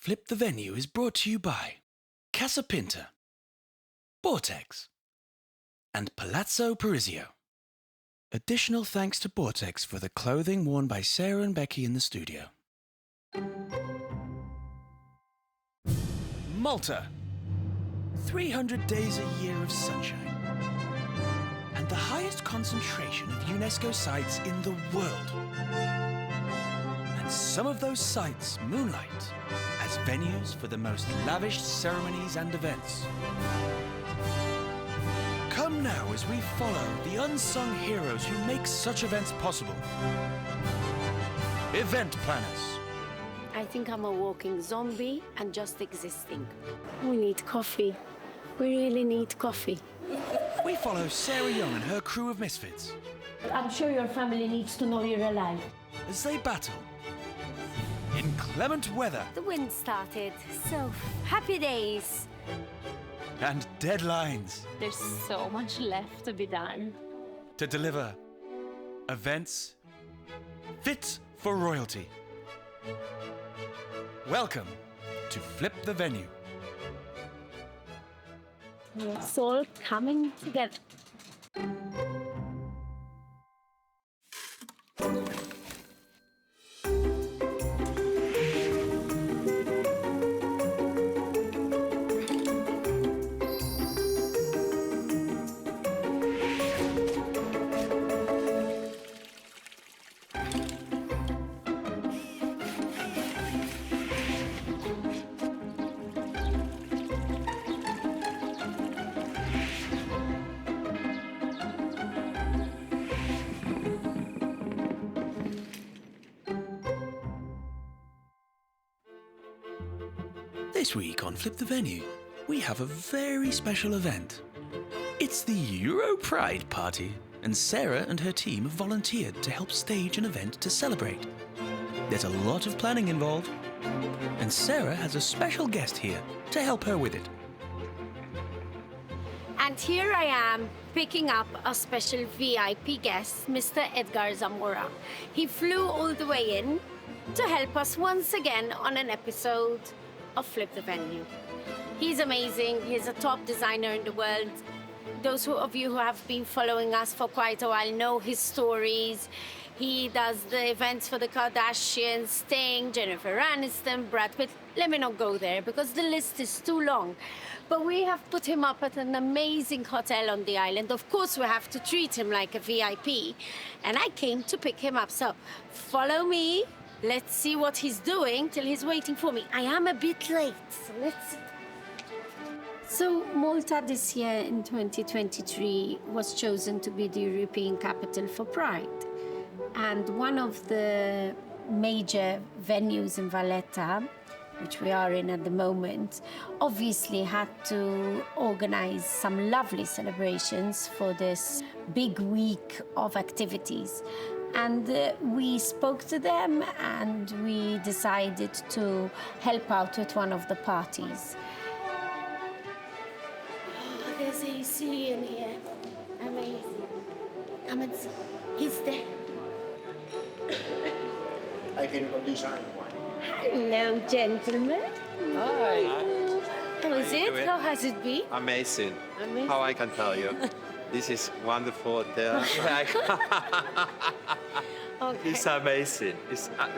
Flip the Venue is brought to you by Casa Pinta, Bortex, and Palazzo Parisio. Additional thanks to Bortex for the clothing worn by Sarah and Becky in the studio. Malta. 300 days a year of sunshine. And the highest concentration of UNESCO sites in the world. And some of those sites moonlight as venues for the most lavish ceremonies and events. Come now as we follow the unsung heroes who make such events possible. Event planners. I think I'm a walking zombie and just existing. We need coffee. We really need coffee. We follow Sarah Young and her crew of misfits I'm sure your family needs to know you're alive. as they battle in clement weather The wind started, so happy days. and deadlines There's so much left to be done. to deliver events fit for royalty. Welcome to Flip the Venue. It's all coming together. This week on Flip the Venue, we have a very special event. It's the Euro Pride Party, and Sarah and her team have volunteered to help stage an event to celebrate. There's a lot of planning involved, and Sarah has a special guest here to help her with it. And here I am picking up a special VIP guest, Mr. Edgar Zamora. He flew all the way in to help us once again on an episode of Flip the Venue. He's amazing. He's a top designer in the world. Those of you who have been following us for quite a while know his stories. He does the events for the Kardashians, Sting, Jennifer Aniston, Brad Pitt. Let me not go there because the list is too long. But we have put him up at an amazing hotel on the island. Of course, we have to treat him like a VIP. And I came to pick him up. So follow me. Let's see what he's doing till he's waiting for me. I am a bit late, so let's see. So Malta this year in 2023 was chosen to be the European capital for Pride. And one of the major venues in Valletta, which we are in at the moment, obviously had to organize some lovely celebrations for this big week of activities. And we spoke to them and we decided to help out with one of the parties. Oh, there's AC in here. Amazing. Come and see. He's there. I can design one. Hello, gentlemen. Hi. How is it? doing? How has it been? Amazing. Amazing. How I can tell you. This is wonderful hotel. Okay. It's amazing.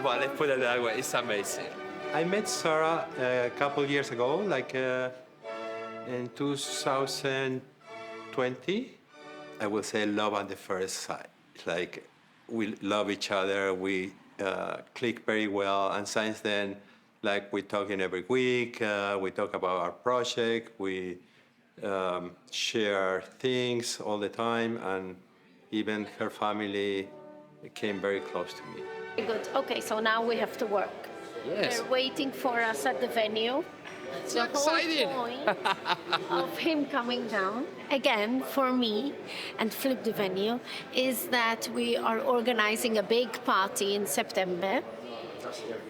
Well, let's put it that way. It's amazing. I met Sarah a couple years ago, like in 2020. I will say love at the first sight. Like we love each other. We click very well, and since then, like we're talking every week. We talk about our project. We share things all the time, and even her family came very close to me. Very good. Okay, so now we have to work. Yes. They're waiting for us at the venue. So The whole exciting. point of him coming down, again, for me, and Flip the Venue, is that we are organizing a big party in September.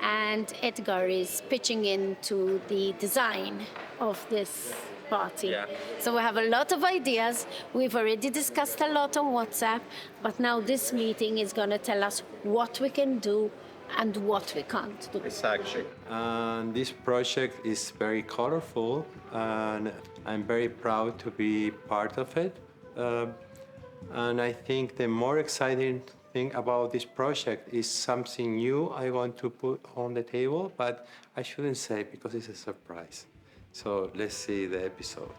And Edgar is pitching into the design of this party. Yeah. So we have a lot of ideas. We've already discussed a lot on WhatsApp, but now this meeting is going to tell us what we can do, and what we can't do. Exactly. And this project is very colorful, and I'm very proud to be part of it. And I think the more exciting thing about this project is something new I want to put on the table, but I shouldn't say because it's a surprise. So let's see the episode.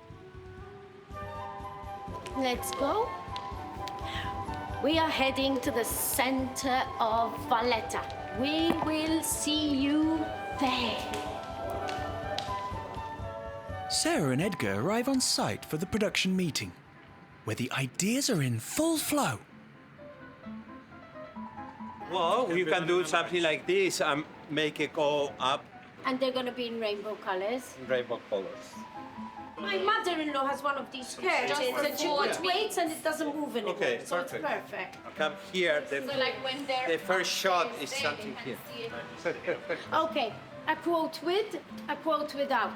Let's go. We are heading to the center of Valletta. We will see you there. Sarah and Edgar arrive on site for the production meeting, where the ideas are in full flow. Well, you can do something like this and make it go up And they're going to be in rainbow colors. in rainbow colors. My mother-in-law has one of these curtains and she puts weights and it doesn't move anymore. Okay, so perfect. it's perfect. Come here. So like when they're The first shot upstairs, is then something you here. can see it. Okay, a quote with, a quote without.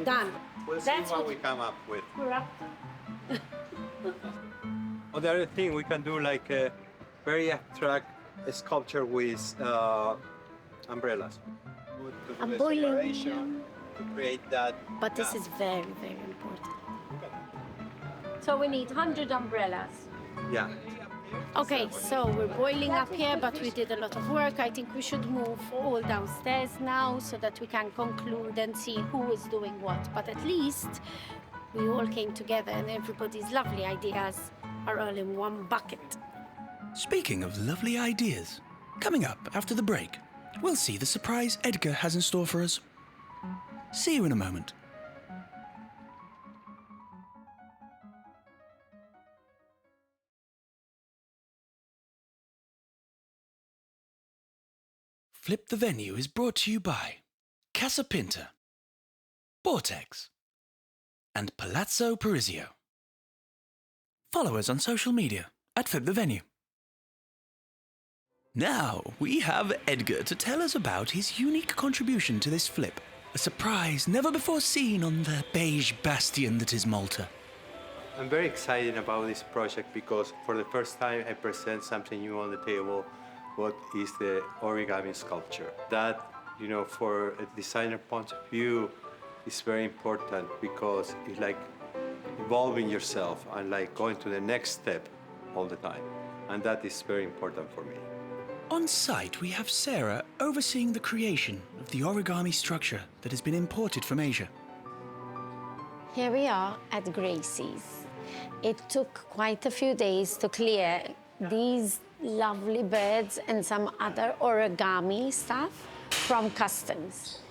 Done. We'll see That's what what we come up with. we're up. The other thing, we can do like a very abstract sculpture with umbrellas. I'm boiling. To create that. But this is very, very important. So we need 100 umbrellas. Yeah. Okay, so we're boiling up here, but we did a lot of work. I think we should move all downstairs now so that we can conclude and see who is doing what. But at least we all came together and everybody's lovely ideas are all in one bucket. Speaking of lovely ideas, coming up after the break, we'll see the surprise Edgar has in store for us. See you in a moment. Flip the Venue is brought to you by Casa Pinta, Vortex, and Palazzo Parisio. Follow us on social media at Flip the Venue. Now we have Edgar to tell us about his unique contribution to this flip, a surprise never before seen on the beige bastion that is Malta. I'm very excited about this project because for the first time I present something new on the table, what is the origami sculpture. That, you know, for a designer point of view is very important because it's like evolving yourself and like going to the next step all the time. And that is very important for me. On site, we have Sarah overseeing the creation of the origami structure that has been imported from Asia. Here we are at Gracie's. It took quite a few days to clear these lovely birds and some other origami stuff from customs.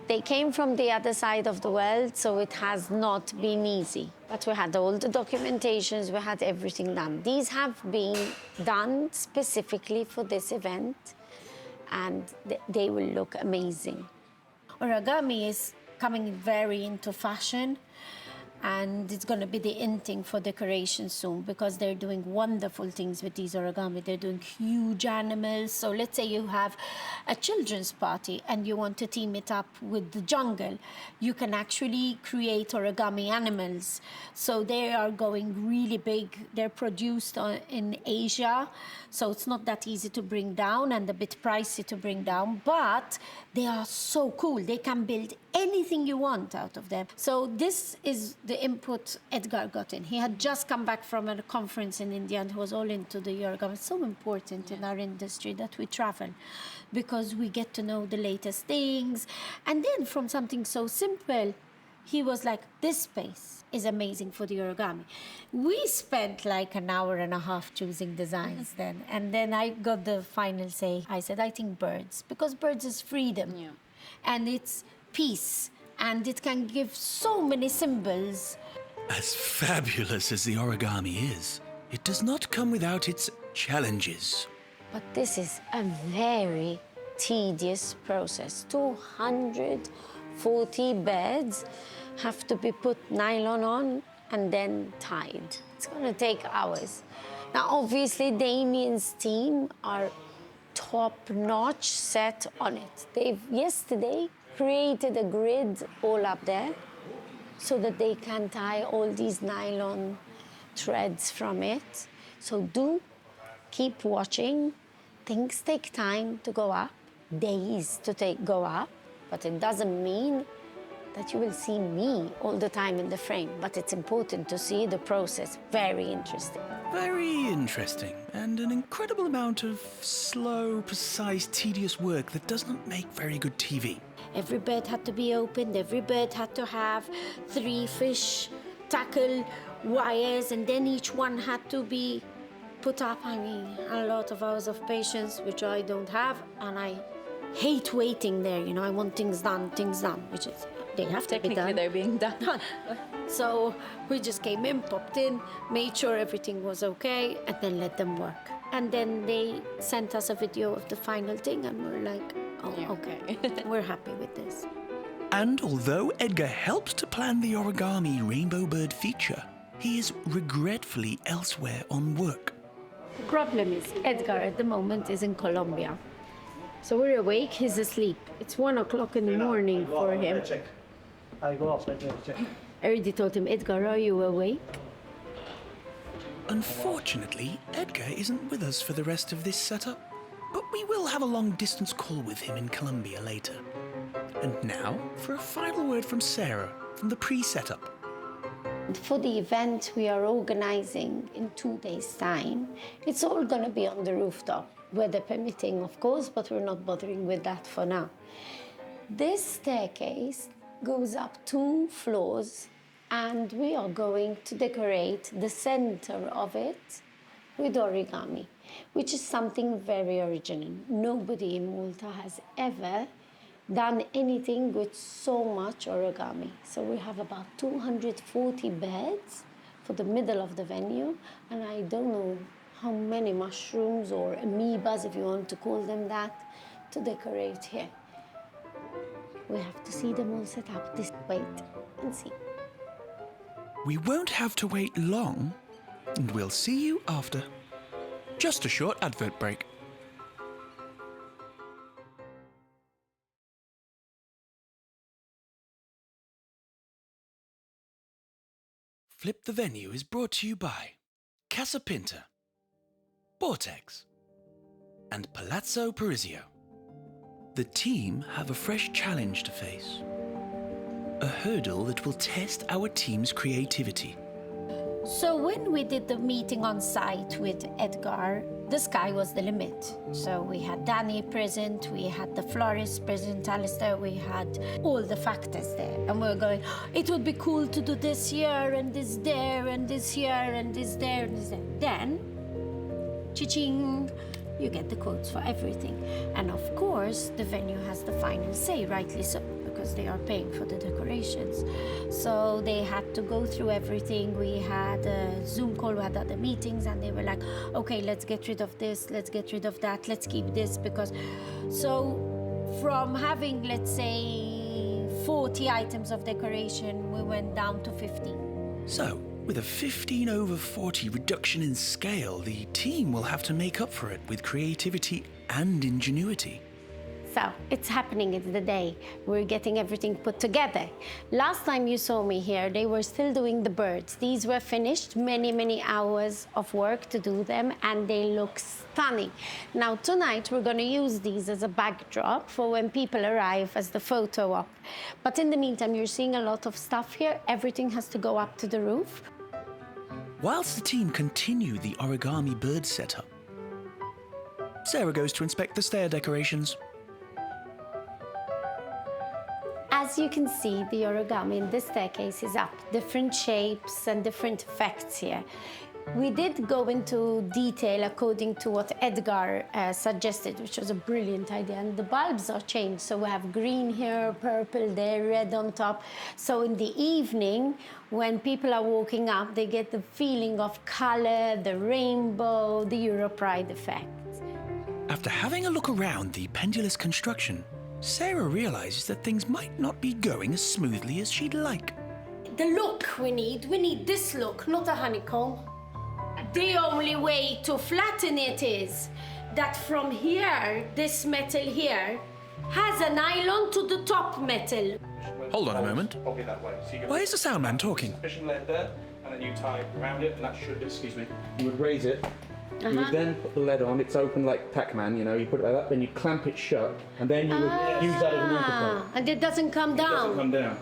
They came from the other side of the world, so it has not been easy. But we had all the documentations, we had everything done. These have been done specifically for this event, and they will look amazing. Origami is coming very into fashion, and it's going to be the in thing for decoration soon because they're doing wonderful things with these origami. They're doing huge animals. So let's say you have a children's party and you want to team it up with the jungle. You can actually create origami animals. So they are going really big. They're produced in Asia, so it's not that easy to bring down and a bit pricey to bring down, but they are so cool. They can build anything you want out of them. So this is the input Edgar got in. He had just come back from a conference in India and he was all into the origami. It's so important in our industry that we travel because we get to know the latest things. And then from something so simple, he was like, this space is amazing for the origami. We spent like an hour and a half choosing designs then. And then I got the final say. I said, I think birds, because birds is freedom. Yeah. And it's peace, and it can give so many symbols. As fabulous as the origami is, it does not come without its challenges. But this is a very tedious process. 240 beds have to be put nylon on and then tied. It's going to take hours. Now, obviously, Damien's team are top-notch set on it. They've yesterday created a grid all up there so that they can tie all these nylon threads from it. So do keep watching. Things take time to go up, days to go up, but it doesn't mean that you will see me all the time in the frame. But it's important to see the process. Very interesting. Very interesting, and an incredible amount of slow, precise, tedious work that does not make very good TV. Every bed had to be opened, every bed had to have 3 fish tackle wires, and then each one had to be put up. I mean, a lot of hours of patience, which I don't have, and I hate waiting there. You know, I want things done, which is, they have to be done. Technically, they're being done. So we just came in, popped in, made sure everything was okay, and then let them work. And then they sent us a video of the final thing, and we're like, oh, Yeah. okay, we're happy with this. And although Edgar helped to plan the origami rainbow bird feature, he is regretfully elsewhere on work. The problem is Edgar at the moment is in Colombia. So we're awake, he's asleep. It's 1 o'clock in the morning for him. I go off, let me check. I already told him, Edgar, are you awake? Unfortunately, Edgar isn't with us for the rest of this setup, but we will have a long-distance call with him in Colombia later. And now for a final word from Sarah from the pre-setup. For the event we are organizing in 2 days' time, it's all going to be on the rooftop, weather permitting, of course, but we're not bothering with that for now. This staircase goes up 2 floors, and we are going to decorate the center of it with origami, which is something very original. Nobody in Malta has ever done anything with so much origami. So we have about 240 beds for the middle of the venue, and I don't know how many mushrooms or amoebas, if you want to call them that, to decorate here. We have to see them all set up. Just wait and see. We won't have to wait long, and we'll see you after. Just a short advert break. Flip the Venue is brought to you by Casa Pinta, Vortex, and Palazzo Parisio. The team have a fresh challenge to face. A hurdle that will test our team's creativity. So when we did the meeting on site with Edgar, the sky was the limit. So we had Danny present, we had the florist present, Alistair, we had all the factors there. And we were going, it would be cool to do this here, and this there, and this here, and this there, and this there. Then, cha-ching, you get the codes for everything. And of course, the venue has the final say, rightly so, because they are paying for the decorations. So they had to go through everything. We had a Zoom call, we had other meetings, and they were like, okay, let's get rid of this, let's get rid of that, let's keep this, because... So from having, let's say, 40 items of decoration, we went down to 15. So, with a 15/40 reduction in scale, the team will have to make up for it with creativity and ingenuity. So it's happening, it's the day. We're getting everything put together. Last time you saw me here, they were still doing the birds. These were finished, many hours of work to do them, and they look stunning. Now tonight, we're gonna use these as a backdrop for when people arrive as the photo op. But in the meantime, you're seeing a lot of stuff here. Everything has to go up to the roof. Whilst the team continue the origami bird setup, Sarah goes to inspect the stair decorations. As you can see, the origami in this staircase is up. Different shapes and different effects here. We did go into detail according to what Edgar suggested, which was a brilliant idea. And the bulbs are changed. So we have green here, purple there, red on top. So in the evening, when people are walking up, they get the feeling of color, the rainbow, the Europride effect. After having a look around the pendulous construction, Sarah realizes that things might not be going as smoothly as she'd like. The look we need this look, not a honeycomb. The only way to flatten it is that from here, this metal here, has a nylon to the top metal. Hold on a moment. Probably that way. So you Why is the sound man talking? sufficient lead there, and then you tie around it, and that should, excuse me, you would raise it You would then put the lid on. It's open like Pac-Man, you know. You put it like that, then you clamp it shut, and then you would use that as an anchor point. And it doesn't come It down. doesn't come down.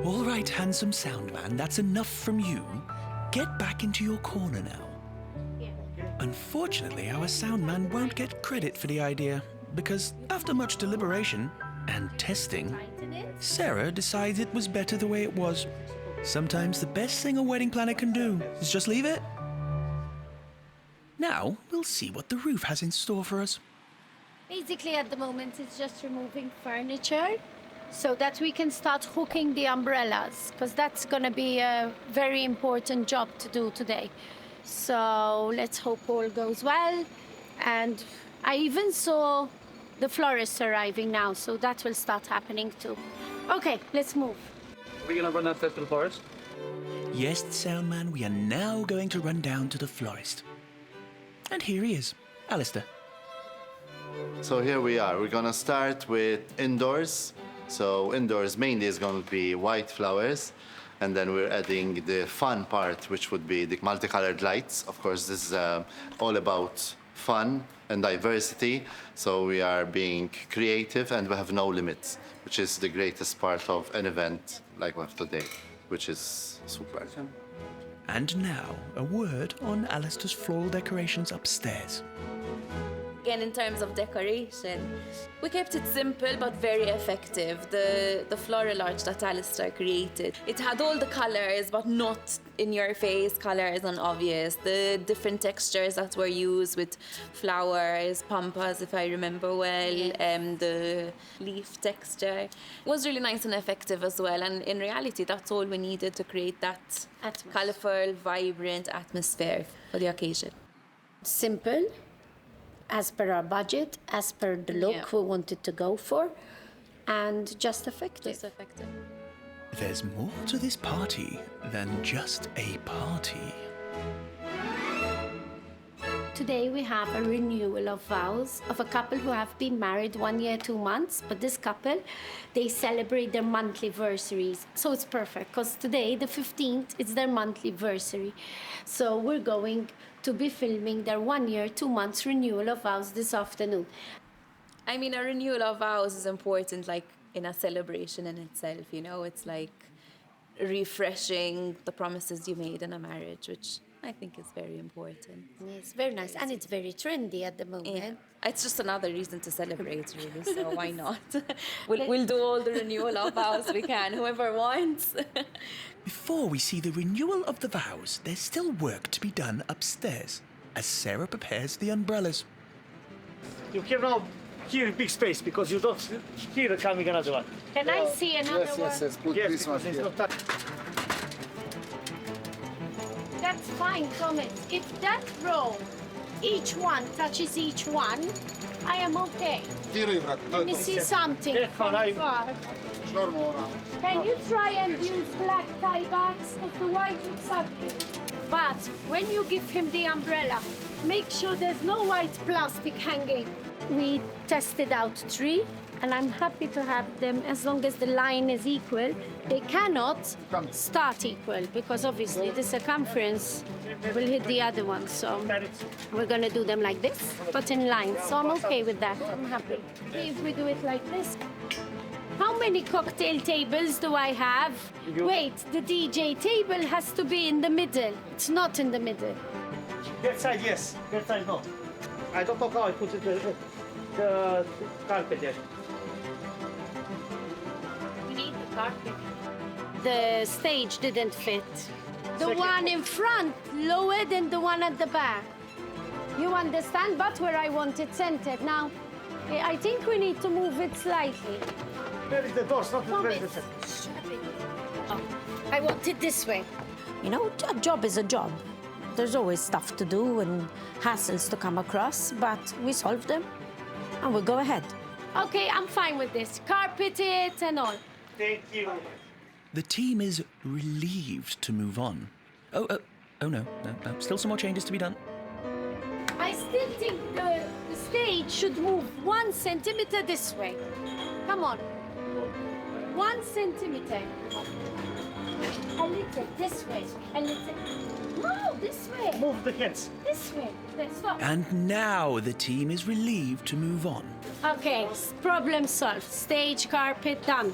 All right, handsome soundman, that's enough from you. Get back into your corner now. Unfortunately, our soundman won't get credit for the idea because after much deliberation and testing, Sarah decides it was better the way it was. Sometimes the best thing a wedding planner can do is just leave it. Now, we'll see what the roof has in store for us. Basically, at the moment, it's just removing furniture so that we can start hooking the umbrellas, because that's going to be a very important job to do today. So let's hope all goes well. And I even saw the florists arriving now, so that will start happening too. Okay, let's move. Are we going to run downstairs to the forest? Yes, soundman, we are now going to run down to the florist. And here he is, Alistair. So here we are. We're gonna start with indoors. So indoors mainly is going to be white flowers. And then we're adding the fun part, which would be the multicolored lights. Of course, this is all about fun and diversity. So we are being creative and we have no limits, which is the greatest part of an event like we have today, which is super. And now, a word on Alistair's floral decorations upstairs. Again, in terms of decoration, we kept it simple but very effective. The floral arch that Alistair created, it had all the colors but not in-your-face colors and obvious. The different textures that were used with flowers, pampas, if I remember well, the leaf texture was really nice and effective as well. And in reality, that's all we needed to create that colourful, vibrant atmosphere for the occasion. Simple, as per our budget, as per the look we wanted to go for, and just effective. Just effective. There's more to this party than just a party. Today we have a renewal of vows of a couple who have been married 1 year, 2 months, but this couple, they celebrate their monthly versaries. So it's perfect, because today, the 15th, it's their monthly versary. So we're going to be filming their 1 year, 2 months renewal of vows this afternoon. I mean, a renewal of vows is important, like in a celebration in itself, you know? It's like refreshing the promises you made in a marriage, which I think is very important. It's very nice, and it's very trendy at the moment. Yeah. It's just another reason to celebrate, really, so why not? We'll do all the renewal of vows we can, whoever wants. Before we see the renewal of the vows, there's still work to be done upstairs as Sarah prepares the umbrellas. You have now here big space because you don't here coming another one. Can I see another one? Yes, put Yes, this one because it's here. not that. That's fine, Thomas. If that row, each one touches each one, I am okay. Let me see something Yeah, from fine. far. Can you try and use black tie bags? Because the white looks ugly. But when you give him the umbrella, make sure there's no white plastic hanging. We tested out 3, and I'm happy to have them as long as the line is equal. They cannot start equal because obviously the circumference will hit the other one. So we're gonna do them like this, but in line. So I'm okay with that. I'm happy. If we do it like this. How many cocktail tables do I have? Wait, the DJ table has to be in the middle. It's not in the middle. That side, yes. That side, no. I don't know how I put it, the carpet there. We need the carpet. The stage didn't fit. The one in front lower than the one at the back. You understand? But where I want it centered. Now, I think we need to move it slightly. Where is the door? Not the Thomas, door. shut it. Oh, I want it this way. You know, a job is a job. There's always stuff to do and hassles to come across, but we solve them and we'll go ahead. Okay, I'm fine with this. Carpet it and all. Thank you. The team is relieved to move on. Oh no, still some more changes to be done. I still think the stage should move 1 centimeter this way. Come on. 1 centimeter. A little this way. A little. No, this way. Move the hands. This way. Let's go. And now the team is relieved to move on. Okay, problem solved. Stage carpet done.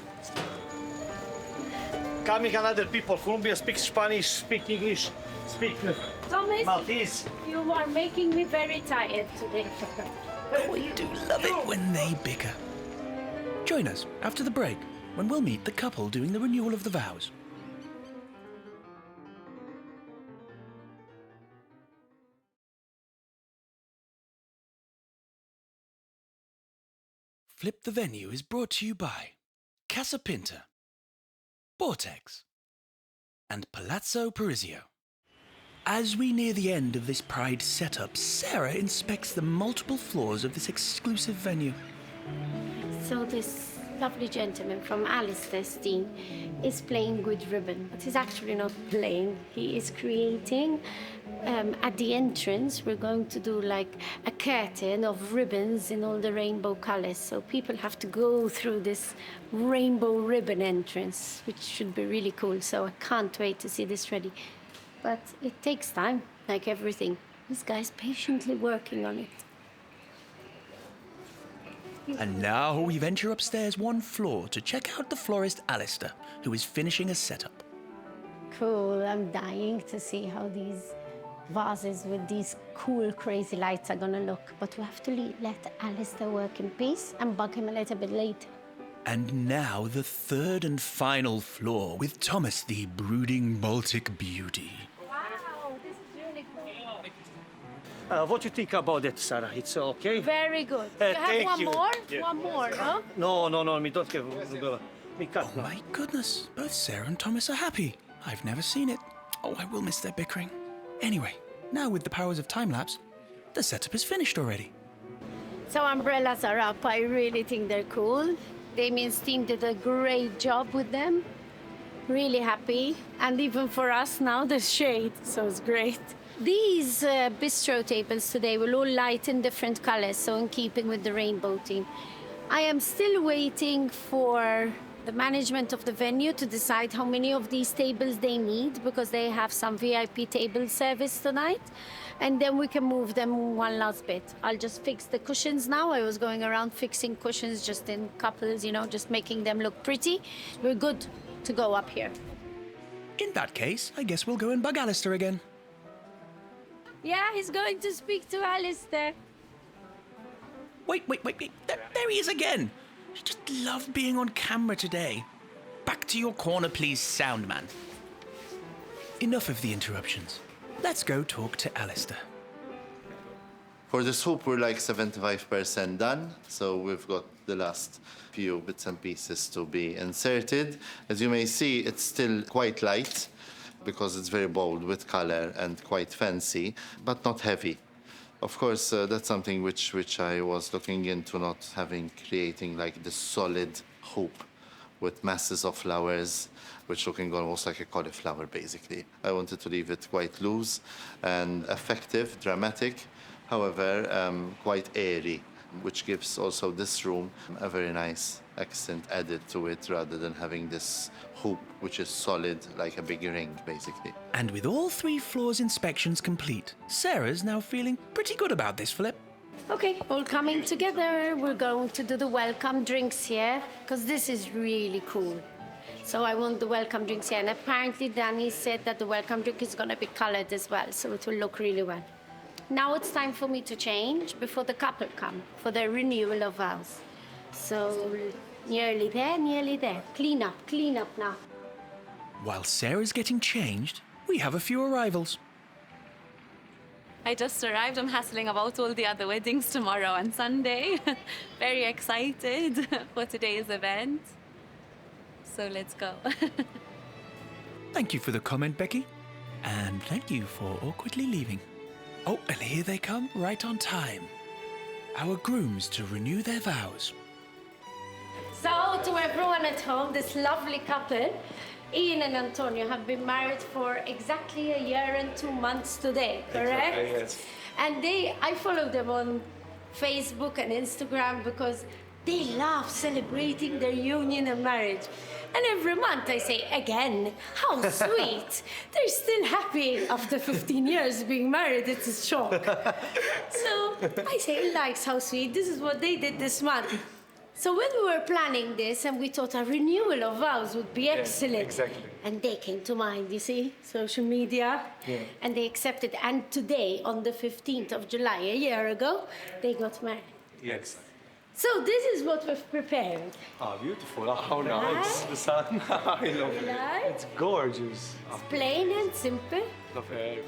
Coming another people. Colombia speaks Spanish, speak English, speak Thomas, Maltese. you are making me very tired today. We do love it when they bicker. Join us after the break when we'll meet the couple doing the renewal of the vows. Flip the Venue is brought to you by Casa Pinta, Vortex, and Palazzo Parisio. As we near the end of this Pride setup, Sarah inspects the multiple floors of this exclusive venue. So this lovely gentleman from Alistair's team is playing with ribbon, but he's actually not playing. He is creating, at the entrance, we're going to do like a curtain of ribbons in all the rainbow colors. So people have to go through this rainbow ribbon entrance, which should be really cool. So I can't wait to see this ready. But it takes time, like everything. This guy's patiently working on it. And now we venture upstairs one floor to check out the florist Alistair, who is finishing a setup. Cool, I'm dying to see how these vases with these cool, crazy lights are gonna look. But we have to let Alistair work in peace and bug him a little bit later. And now the third and final floor with Thomas, the brooding Baltic beauty. Wow, this is really cool. What do you think about it, Sarah? It's okay? Very good. You have thank one you. more? Yeah. One more, no? No, me don't have. Me cut. Oh my goodness, both Sarah and Thomas are happy. I've never seen it. Oh, I will miss their bickering. Anyway, now with the powers of time-lapse, the setup is finished already. So umbrellas are up. I really think they're cool. Damien's team did a great job with them. Really happy. And even for us now, there's shade, so it's great. These bistro tables today will all light in different colors, so in keeping with the rainbow theme. I am still waiting for the management of the venue to decide how many of these tables they need, because they have some VIP table service tonight. And then we can move them one last bit. I'll just fix the cushions now. I was going around fixing cushions just in couples, you know, just making them look pretty. We're good to go up here. In that case, I guess we'll go and bug Alistair again. Yeah, he's going to speak to Alistair. Wait. There he is again. I just love being on camera today. Back to your corner, please, sound man. Enough of the interruptions. Let's go talk to Alistair. For the soup, we're like 75% done. So we've got the last few bits and pieces to be inserted. As you may see, it's still quite light because it's very bold with color and quite fancy, but not heavy. Of course, that's something which I was looking into, not creating like this solid hoop with masses of flowers, which looking almost like a cauliflower, basically. I wanted to leave it quite loose and effective, dramatic, however, quite airy, which gives also this room a very nice accent added to it, rather than having this hoop, which is solid, like a big ring, basically. And with all 3 floors inspections complete, Sarah's now feeling pretty good about this flip. Okay, all coming together. We're going to do the welcome drinks here, because this is really cool. So I want the welcome drinks here. And apparently Danny said that the welcome drink is going to be colored as well, so it will look really well. Now it's time for me to change before the couple come for their renewal of vows. So nearly there. Clean up now. While Sarah's getting changed, we have a few arrivals. I just arrived. I'm hassling about all the other weddings tomorrow and Sunday. Very excited for today's event. So let's go. Thank you for the comment, Becky. And thank you for awkwardly leaving. Oh, and here they come, right on time. Our grooms to renew their vows. So to everyone at home, this lovely couple, Ian and Antonio, have been married for exactly 1 year and 2 months today, correct? Exactly, yes. And I follow them on Facebook and Instagram because they love celebrating their union and marriage. And every month I say, again, how sweet. They're still happy after 15 years being married. It's a shock. So I say, he likes how sweet. This is what they did this month. So when we were planning this, and we thought a renewal of vows would be excellent. Exactly. And they came to mind, you see, social media. Yeah. And they accepted. And today, on the 15th of July, a year ago, they got married. Yes. So this is what we've prepared. Oh, beautiful. How nice. The sun. I love it. Right? It's gorgeous. It's plain and simple. Love it.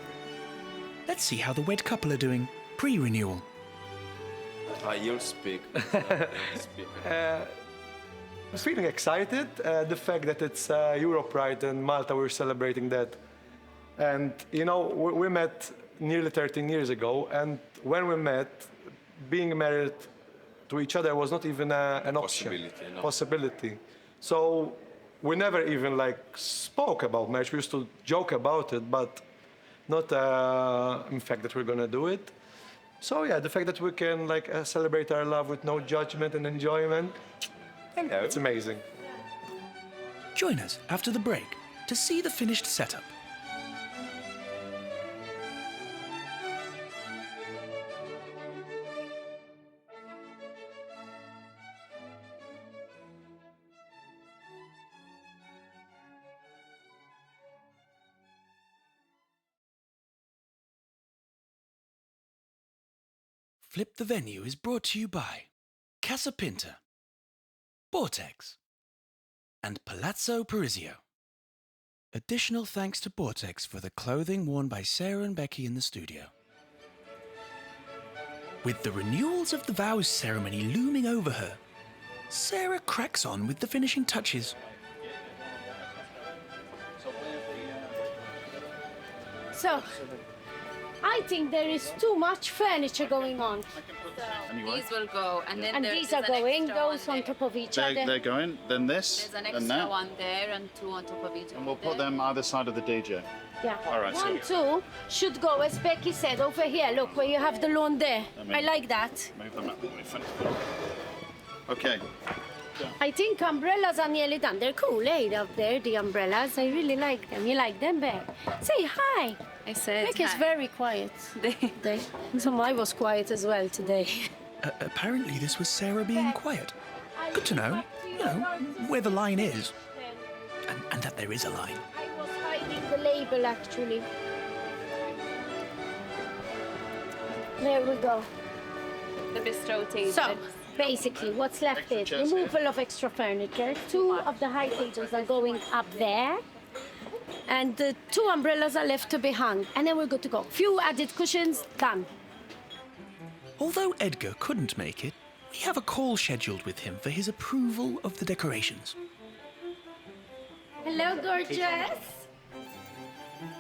Let's see how the wed couple are doing pre-renewal. You'll speak. I'm feeling excited. The fact that it's Europride and Malta, we're celebrating that. And, you know, we met nearly 13 years ago. And when we met, being married to each other was not even an option. Possibility. So we never even spoke about marriage. We used to joke about it, but not in fact that we're gonna do it. So yeah, the fact that we can celebrate our love with no judgment and enjoyment, it's amazing. Join us after the break to see the finished setup. Flip the Venue is brought to you by Casa Pinta, Bortex, and Palazzo Parisio. Additional thanks to Bortex for the clothing worn by Sarah and Becky in the studio. With the renewals of the vows ceremony looming over her, Sarah cracks on with the finishing touches. So, I think there is too much furniture going on. These will go, and then And these are going, those on top of each other. They're going, then this, There's an and extra that. one there and two on top of each other. And we'll put them either side of the DJ. Yeah. All right, so- 1, 2 should go, as Becky said, over here. Look, where you have the lawn there. I like that. Move them up. Okay. I think umbrellas are nearly done. They're cool, eh, up there, the umbrellas. I really like them. You like them, Beck? Say hi. I said Becky's hi. very quiet. They. So I was quiet as well today. Apparently this was Sarah being quiet. Good to know, where the line is. And that there is a line. I was hiding the label, actually. There we go. The bistro table. So, basically, what's left is removal of extra furniture. 2 of the high tables are going up there. And the 2 umbrellas are left to be hung. And then we're good to go. Few added cushions, done. Although Edgar couldn't make it, we have a call scheduled with him for his approval of the decorations. Hello, gorgeous.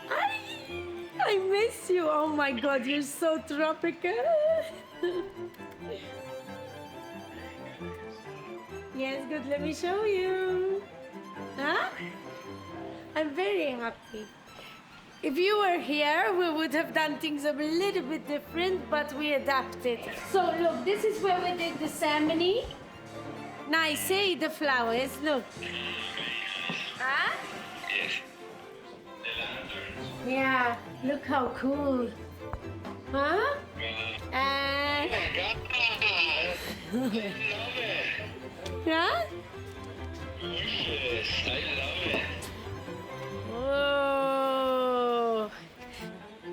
Hi. I miss you. Oh my God, you're so tropical. Yes, good. Let me show you. Huh? I'm very happy. If you were here, we would have done things a little bit different, but we adapted. So look, this is where we did the ceremony. Nice, eh? The flowers. Look. Huh? Yeah, look how cool. Huh? And... Yeah? Whoa.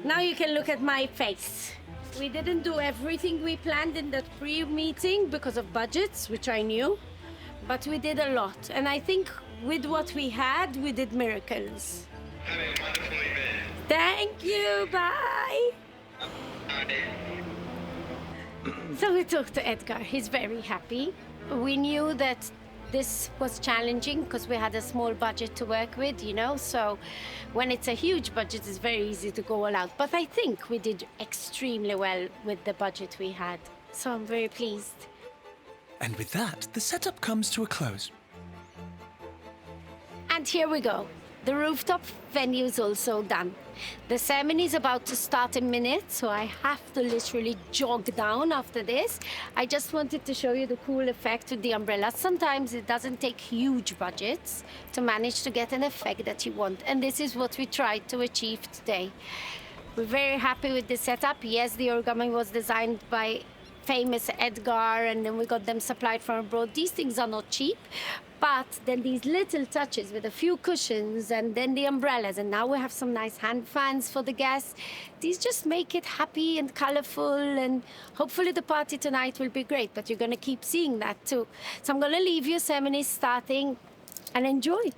Now you can look at my face. We didn't do everything we planned in that pre-meeting because of budgets, which I knew, but we did a lot. And I think with what we had, we did miracles. Have a wonderful event. Thank you, bye. So we talked to Edgar. He's very happy. We knew that this was challenging because we had a small budget to work with, so when it's a huge budget, it's very easy to go all out. But I think we did extremely well with the budget we had. So I'm very pleased. And with that, the setup comes to a close. And here we go. The rooftop venue is also done. The ceremony is about to start in minutes, so I have to literally jog down after this. I just wanted to show you the cool effect with the umbrella. Sometimes it doesn't take huge budgets to manage to get an effect that you want, and this is what we tried to achieve today. We're very happy with the setup. Yes, the origami was designed by famous Edgar, and then we got them supplied from abroad. These things are not cheap, but then these little touches with a few cushions and then the umbrellas, and now we have some nice hand fans for the guests. These just make it happy and colorful, and hopefully the party tonight will be great, but you're gonna keep seeing that too. So I'm gonna leave you, ceremony starting, and enjoy.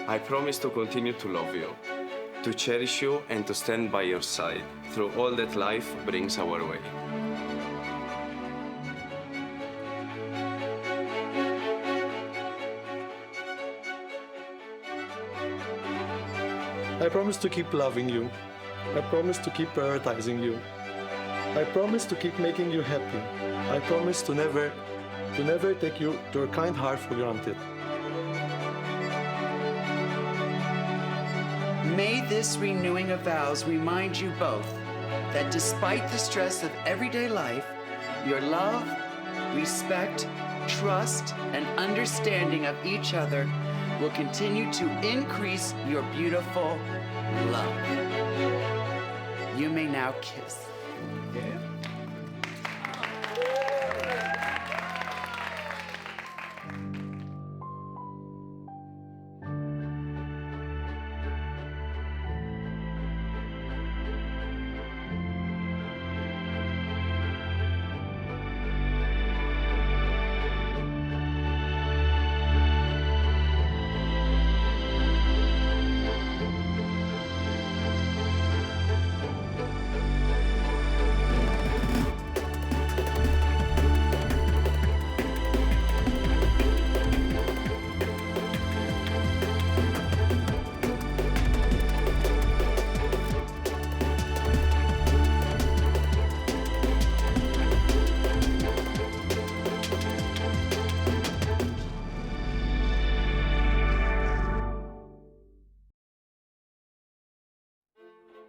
I promise to continue to love you, to cherish you, and to stand by your side through all that life brings our way. I promise to keep loving you. I promise to keep prioritizing you. I promise to keep making you happy. I promise to never take your kind heart for granted. May this renewing of vows remind you both that despite the stress of everyday life, your love, respect, trust, and understanding of each other will continue to increase your beautiful love. You may now kiss.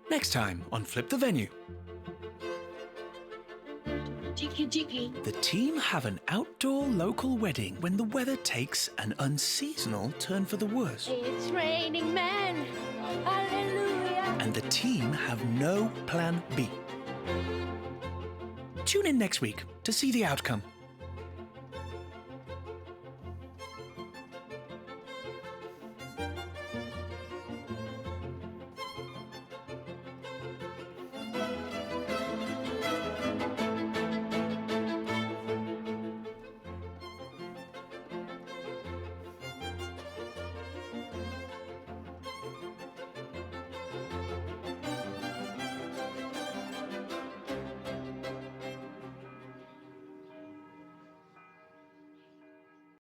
Next time on Flip the Venue. The team have an outdoor local wedding when the weather takes an unseasonal turn for the worse. It's raining men. Hallelujah. And the team have no plan B. Tune in next week to see the outcome.